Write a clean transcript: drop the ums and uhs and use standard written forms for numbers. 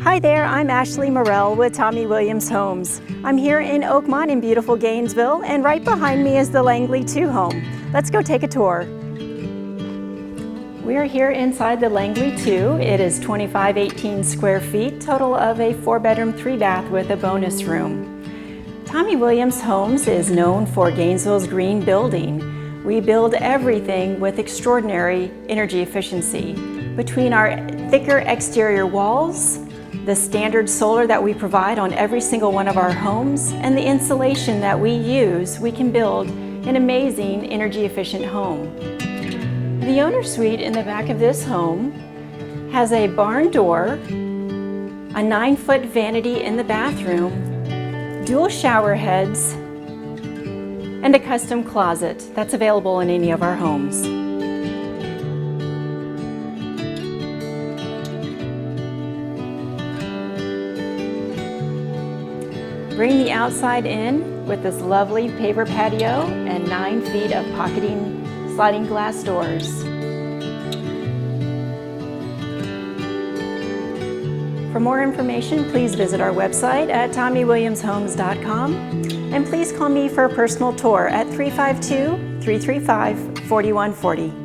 Hi there, I'm Ashley Morell with Tommy Williams Homes. I'm here in Oakmont in beautiful Gainesville, and right behind me is the Langley 2 home. Let's go take a tour. We are here inside the Langley 2. It is 2518 square feet, total of a 4-bedroom, 3-bath with a bonus room. Tommy Williams Homes is known for Gainesville's green building. We build everything with extraordinary energy efficiency. Between our thicker exterior walls, the standard solar that we provide on every single one of our homes, and the insulation that we use, we can build an amazing energy efficient home. The owner suite in the back of this home has a barn door, a 9-foot vanity in the bathroom, dual shower heads, and a custom closet that's available in any of our homes. Bring the outside in with this lovely paver patio and 9 feet of pocketing sliding glass doors. For more information, please visit our website at tommywilliamshomes.com, and please call me for a personal tour at 352-335-4140.